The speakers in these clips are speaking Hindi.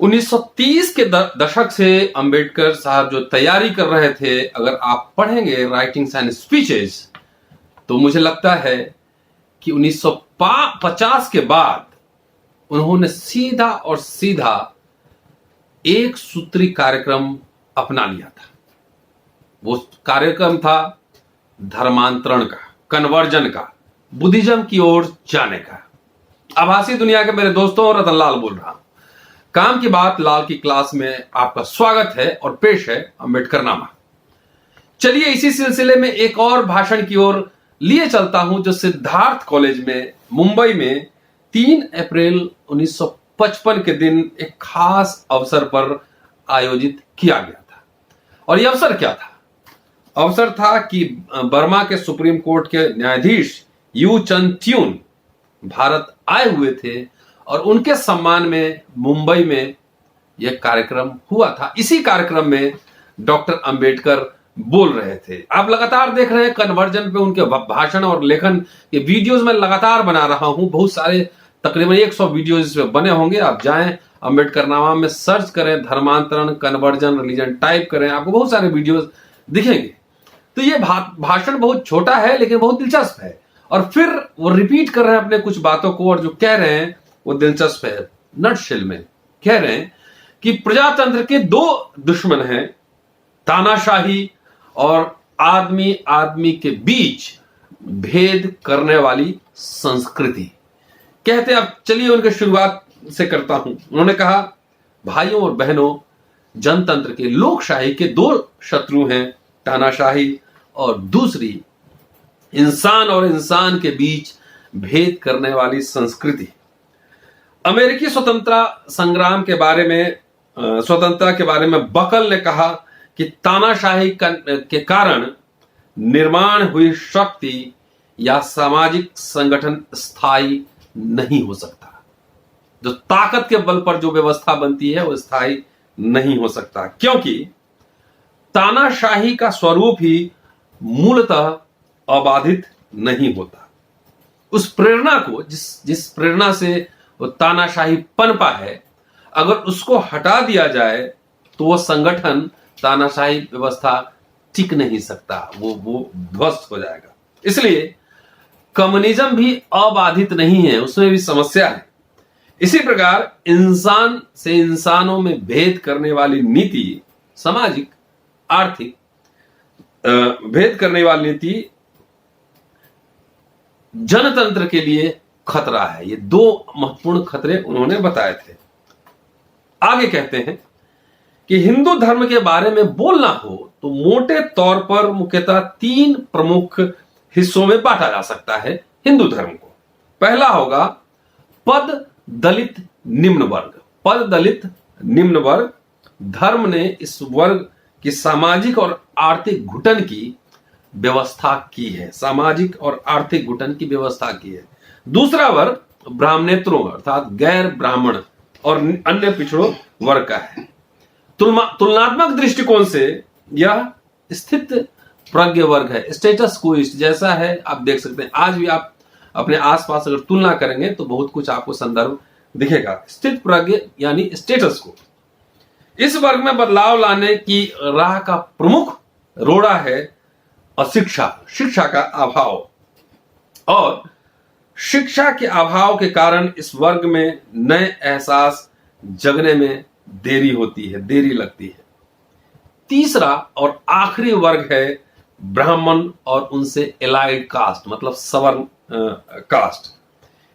1930 के दशक से अंबेडकर साहब जो तैयारी कर रहे थे, अगर आप पढ़ेंगे राइटिंग्स एंड स्पीचेस, तो मुझे लगता है कि 1950 के बाद उन्होंने सीधा और सीधा एक सूत्री कार्यक्रम अपना लिया था। वो कार्यक्रम था धर्मांतरण का, कन्वर्जन का, बुद्धिज्म की ओर जाने का। आभासी दुनिया के मेरे दोस्तों, रतन लाल बोल रहा हूं। काम की बात लाल की क्लास में आपका स्वागत है और पेश है अंबेडकरनामा। चलिए इसी सिलसिले में एक और भाषण की ओर लिए चलता हूं, जो सिद्धार्थ कॉलेज में मुंबई में 3 अप्रैल 1955 के दिन एक खास अवसर पर आयोजित किया गया था। और यह अवसर क्या था? अवसर था कि बर्मा के सुप्रीम कोर्ट के न्यायाधीश यू चन ट्यून भारत आए हुए थे और उनके सम्मान में मुंबई में यह कार्यक्रम हुआ था। इसी कार्यक्रम में डॉक्टर अंबेडकर बोल रहे थे। आप लगातार देख रहे हैं कन्वर्जन पे उनके भाषण और लेखन के वीडियोस में लगातार बना रहा हूं। बहुत सारे तकरीबन 100 वीडियोस इसमें बने होंगे। आप जाएं अंबेडकरनामा में सर्च करें, धर्मांतरण, कन्वर्जन, रिलीजन टाइप करें, आपको बहुत सारे वीडियोस दिखेंगे। तो ये भाषण बहुत छोटा है लेकिन बहुत दिलचस्प है। और फिर वो रिपीट कर रहे हैं अपने कुछ बातों को, और जो कह रहे हैं वो दिलचस्प है। नटशेल में कह रहे हैं कि प्रजातंत्र के 2 दुश्मन हैं, तानाशाही और आदमी आदमी के बीच भेद करने वाली संस्कृति। कहते हैं, अब चलिए उनके शुरुआत से करता हूं। उन्होंने कहा, भाइयों और बहनों, जनतंत्र के, लोकशाही के 2 शत्रु हैं, तानाशाही और दूसरी इंसान और इंसान के बीच भेद करने वाली संस्कृति। अमेरिकी स्वतंत्रता के बारे में बकल ने कहा कि तानाशाही के कारण निर्माण हुई शक्ति या सामाजिक संगठन स्थायी नहीं हो सकता। जो ताकत के बल पर जो व्यवस्था बनती है वो स्थायी नहीं हो सकता, क्योंकि तानाशाही का स्वरूप ही मूलतः अबाधित नहीं होता। उस प्रेरणा को, जिस प्रेरणा से वो तानाशाही पनपा है, अगर उसको हटा दिया जाए तो वो संगठन, तानाशाही व्यवस्था टिक नहीं सकता, वो ध्वस्त हो जाएगा। इसलिए कम्युनिज्म भी अबाधित नहीं है, उसमें भी समस्या है। इसी प्रकार इंसान से इंसानों में भेद करने वाली नीति, सामाजिक आर्थिक भेद करने वाली नीति जनतंत्र के लिए खतरा है। ये 2 महत्वपूर्ण खतरे उन्होंने बताए थे। आगे कहते हैं कि हिंदू धर्म के बारे में बोलना हो तो मोटे तौर पर मुख्यतः 3 प्रमुख हिस्सों में बांटा जा सकता है हिंदू धर्म को। पहला होगा पद दलित निम्न वर्ग। पद दलित निम्न वर्ग, धर्म ने इस वर्ग की सामाजिक और आर्थिक घुटन की व्यवस्था की है, सामाजिक और आर्थिक घुटन की व्यवस्था की है। दूसरा वर्ग ब्राह्मणेतरों अर्थात गैर ब्राह्मण और अन्य पिछड़ों वर्ग का है। तुलनात्मक दृष्टिकोण से यह स्थित प्रज्ञ वर्ग है, स्टेटस क्वोइस्ट जैसा है। आप देख सकते हैं, आज भी आप अपने आसपास अगर तुलना करेंगे तो बहुत कुछ आपको संदर्भ दिखेगा। स्थित प्रज्ञ यानी स्टेटस को। इस वर्ग में बदलाव लाने की राह का प्रमुख रोड़ा है अशिक्षा, शिक्षा का अभाव। और शिक्षा के अभाव के कारण इस वर्ग में नए एहसास जगने में देरी होती है, देरी लगती है। तीसरा और आखिरी वर्ग है ब्राह्मण और उनसे एलाइड कास्ट, मतलब सवर्ण कास्ट।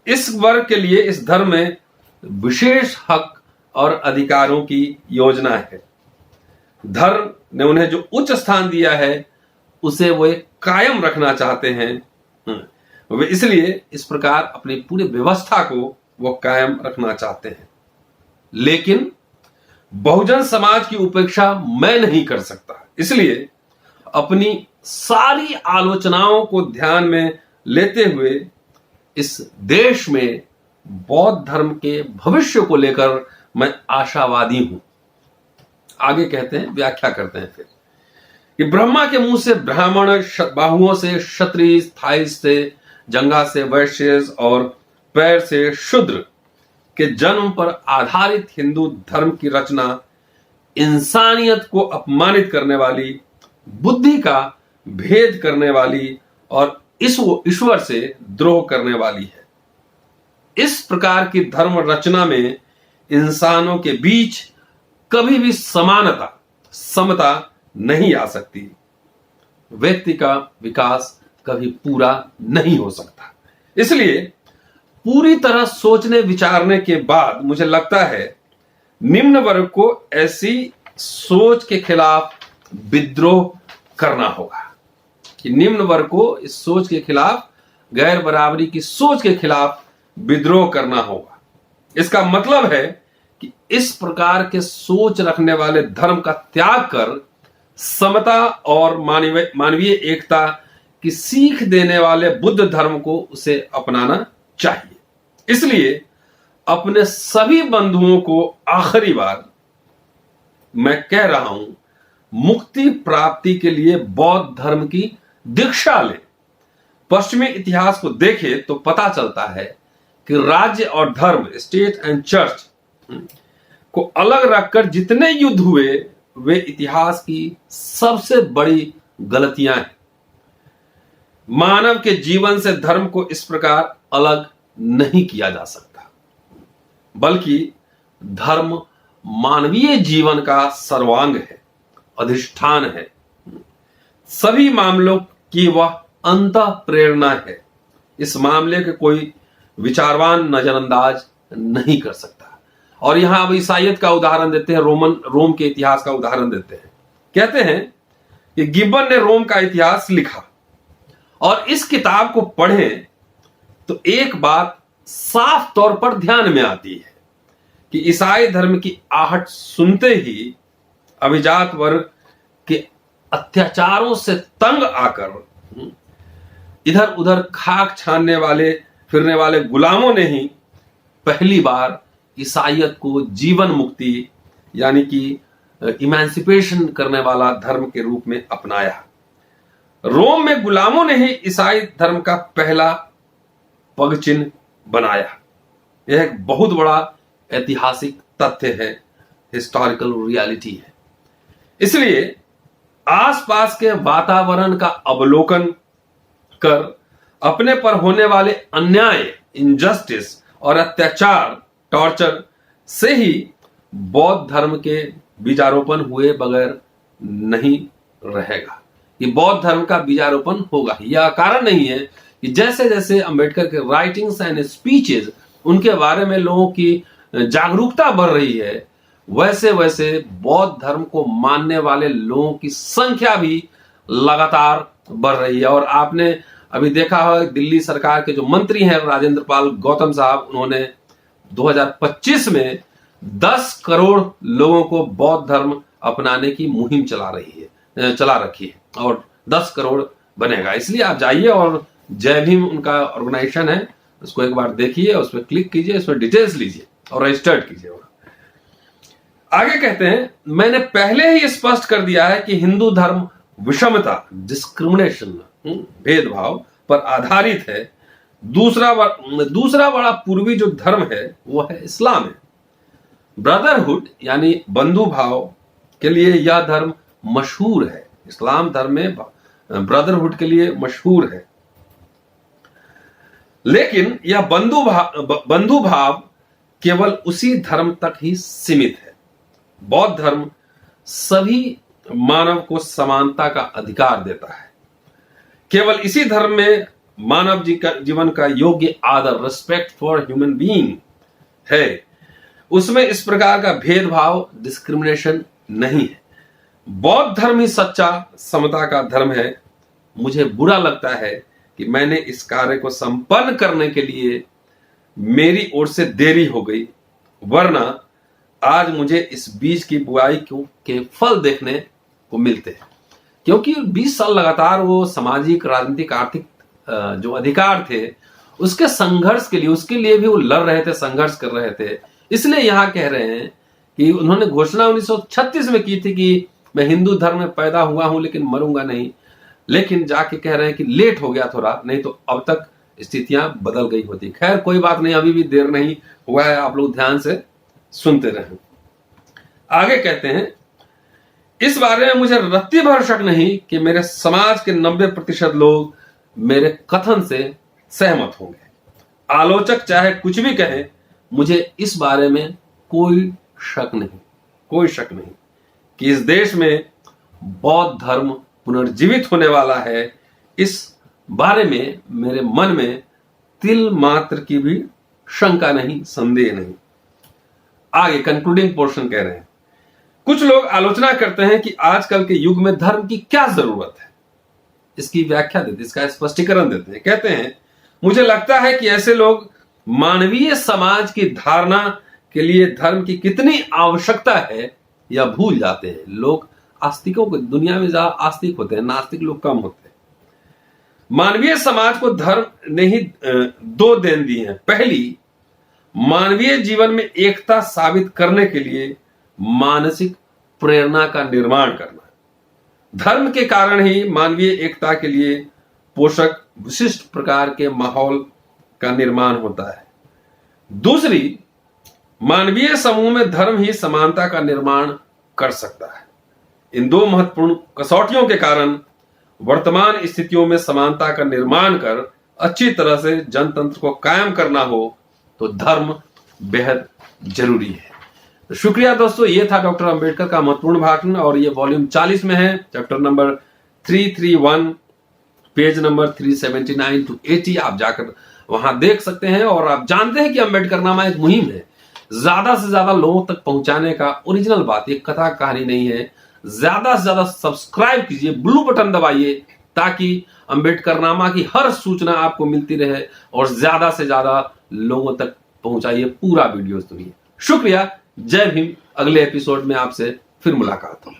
इस वर्ग के लिए इस धर्म में विशेष हक और अधिकारों की योजना है। धर्म ने उन्हें जो उच्च स्थान दिया है उसे वे कायम रखना चाहते हैं। वे इसलिए इस प्रकार अपनी पूरी व्यवस्था को वो कायम रखना चाहते हैं। लेकिन बहुजन समाज की उपेक्षा मैं नहीं कर सकता, इसलिए अपनी सारी आलोचनाओं को ध्यान में लेते हुए इस देश में बौद्ध धर्म के भविष्य को लेकर मैं आशावादी हूं। आगे कहते हैं, व्याख्या करते हैं फिर कि ब्रह्मा के मुंह से ब्राह्मण, बाहुओं से क्षत्रिय, थाई से जंघा से वैश्य और पैर से शूद्र के जन्म पर आधारित हिंदू धर्म की रचना इंसानियत को अपमानित करने वाली, बुद्धि का भेद करने वाली और ईश्वर से द्रोह करने वाली है। इस प्रकार की धर्म रचना में इंसानों के बीच कभी भी समानता, समता नहीं आ सकती। व्यक्ति का विकास कभी पूरा नहीं हो सकता। इसलिए पूरी तरह सोचने विचारने के बाद मुझे लगता है निम्न वर्ग को ऐसी सोच के खिलाफ विद्रोह करना होगा, कि निम्न वर्ग को इस सोच के खिलाफ, गैर बराबरी की सोच के खिलाफ विद्रोह करना होगा। इसका मतलब है कि इस प्रकार के सोच रखने वाले धर्म का त्याग कर समता और मानवीय एकता की सीख देने वाले बुद्ध धर्म को उसे अपनाना चाहिए। इसलिए अपने सभी बंधुओं को आखिरी बार मैं कह रहा हूं, मुक्ति प्राप्ति के लिए बौद्ध धर्म की दीक्षा लें। पश्चिमी इतिहास को देखें तो पता चलता है कि राज्य और धर्म, स्टेट एंड चर्च को अलग रखकर जितने युद्ध हुए वे इतिहास की सबसे बड़ी गलतियां हैं। मानव के जीवन से धर्म को इस प्रकार अलग नहीं किया जा सकता, बल्कि धर्म मानवीय जीवन का सर्वांग है, अधिष्ठान है, सभी मामलों की वह अंतः प्रेरणा है। इस मामले के कोई विचारवान नजरअंदाज नहीं कर सकता। और यहां अब ईसाइयत का उदाहरण देते हैं, रोम के इतिहास का उदाहरण देते हैं। कहते हैं कि गिब्बन ने रोम का इतिहास लिखा और इस किताब को पढ़ें तो एक बात साफ तौर पर ध्यान में आती है कि ईसाई धर्म की आहट सुनते ही अभिजात वर्ग के अत्याचारों से तंग आकर इधर उधर खाक छानने वाले फिरने वाले गुलामों ने ही पहली बार ईसाइयत को जीवन मुक्ति यानी कि इमेंसिपेशन करने वाला धर्म के रूप में अपनाया। रोम में गुलामों ने ही ईसाई धर्म का पहला पगचिन्ह बनाया। यह एक बहुत बड़ा ऐतिहासिक तथ्य है, हिस्टोरिकल रियलिटी है। इसलिए आसपास के वातावरण का अवलोकन कर अपने पर होने वाले अन्याय, इनजस्टिस और अत्याचार, टॉर्चर से ही बौद्ध धर्म के बीजारोपण हुए बगैर नहीं रहेगा। ये बौद्ध धर्म का बीजारोपण होगा। यह कारण नहीं है कि जैसे जैसे अंबेडकर के राइटिंग्स एंड स्पीचेस, उनके बारे में लोगों की जागरूकता बढ़ रही है, वैसे वैसे बौद्ध धर्म को मानने वाले लोगों की संख्या भी लगातार बढ़ रही है। और आपने अभी देखा हो, दिल्ली सरकार के जो मंत्री हैं राजेंद्र पाल गौतम साहब, उन्होंने 2025 में 10 करोड़ लोगों को बौद्ध धर्म अपनाने की मुहिम चला रखी है और 10 करोड़ बनेगा। इसलिए आप जाइए और जय भीम उनका ऑर्गेनाइजेशन है, उसको एक बार देखिए, उस पर क्लिक कीजिए, उसमें डिटेल्स लीजिए और रजिस्टर्ड कीजिए। आगे कहते हैं, मैंने पहले ही स्पष्ट कर दिया है कि हिंदू धर्म विषमता, डिस्क्रिमिनेशन, भेदभाव पर आधारित है। दूसरा बड़ा पूर्वी जो धर्म है वो है इस्लाम है। ब्रदरहुड यानी बंधु भाव के लिए यह धर्म मशहूर है। इस्लाम धर्म में ब्रदरहुड के लिए मशहूर है, लेकिन यह बंधु भाव केवल उसी धर्म तक ही सीमित है। बौद्ध धर्म सभी मानव को समानता का अधिकार देता है। केवल इसी धर्म में मानव जीवन का योग्य आदर, रिस्पेक्ट फॉर ह्यूमन बीइंग है। उसमें इस प्रकार का भेदभाव, डिस्क्रिमिनेशन नहीं है। बौद्ध धर्म ही सच्चा समता का धर्म है। मुझे बुरा लगता है कि मैंने इस कार्य को संपन्न करने के लिए मेरी ओर से देरी हो गई, वरना आज मुझे इस बीज की बुआई के फल देखने को मिलते हैं। क्योंकि 20 साल लगातार वो सामाजिक, राजनीतिक, आर्थिक जो अधिकार थे उसके संघर्ष के लिए, उसके लिए भी वो लड़ रहे थे, संघर्ष कर रहे थे। इसलिए यहां कह रहे हैं कि उन्होंने घोषणा 1936 में की थी कि मैं हिंदू धर्म में पैदा हुआ हूं लेकिन मरूंगा नहीं, लेकिन जाके कह रहे हैं कि लेट हो गया थोड़ा, नहीं तो अब तक स्थितियां बदल गई होती। खैर कोई बात नहीं, अभी भी देर नहीं हुआ है, आप लोग ध्यान से सुनते रहें। आगे कहते हैं, इस बारे में मुझे रत्ती भर शक नहीं कि मेरे समाज के 90% लोग मेरे कथन से सहमत होंगे। आलोचक चाहे कुछ भी कहे, मुझे इस बारे में कोई शक नहीं कि इस देश में बौद्ध धर्म पुनर्जीवित होने वाला है। इस बारे में मेरे मन में तिल मात्र की भी शंका नहीं, संदेह नहीं। आगे कंक्लूडिंग पोर्शन कह रहे हैं, कुछ लोग आलोचना करते हैं कि आजकल के युग में धर्म की क्या जरूरत है। इसकी व्याख्या देते, इसका स्पष्टीकरण देते हैं। कहते हैं, मुझे लगता है कि ऐसे लोग मानवीय समाज की धारणा के लिए धर्म की कितनी आवश्यकता है यह भूल जाते हैं। लोग आस्तिकों को, दुनिया में ज्यादा आस्तिक होते हैं, नास्तिक लोग कम होते हैं। मानवीय समाज को धर्म ने ही 2 देन दी हैं। पहली, मानवीय जीवन में एकता साबित करने के लिए मानसिक प्रेरणा का निर्माण करना। धर्म के कारण ही मानवीय एकता के लिए पोषक विशिष्ट प्रकार के माहौल का निर्माण होता है। दूसरी, मानवीय समूह में धर्म ही समानता का निर्माण कर सकता है। इन 2 महत्वपूर्ण कसौटियों के कारण वर्तमान स्थितियों में समानता का निर्माण कर अच्छी तरह से जनतंत्र को कायम करना हो तो धर्म बेहद जरूरी है। तो शुक्रिया दोस्तों, ये था डॉक्टर अंबेडकर का महत्वपूर्ण भाषण और ये वॉल्यूम 40 में है, chapter number 331, page number 379 to 80। आप जाकर वहां देख सकते हैं। और आप जानते हैं कि अंबेडकरनामा एक मुहिम है, ज्यादा से ज्यादा लोगों तक पहुंचाने का। ओरिजिनल बात, ये कथा कहानी नहीं है। ज्यादा से ज्यादा सब्सक्राइब कीजिए, ब्लू बटन दबाइए, ताकि अंबेडकरनामा की हर सूचना आपको मिलती रहे और ज्यादा से ज्यादा लोगों तक पहुंचाइए, पूरा वीडियो सुनिए। शुक्रिया, जय भीम। अगले एपिसोड में आपसे फिर मुलाकात होगी।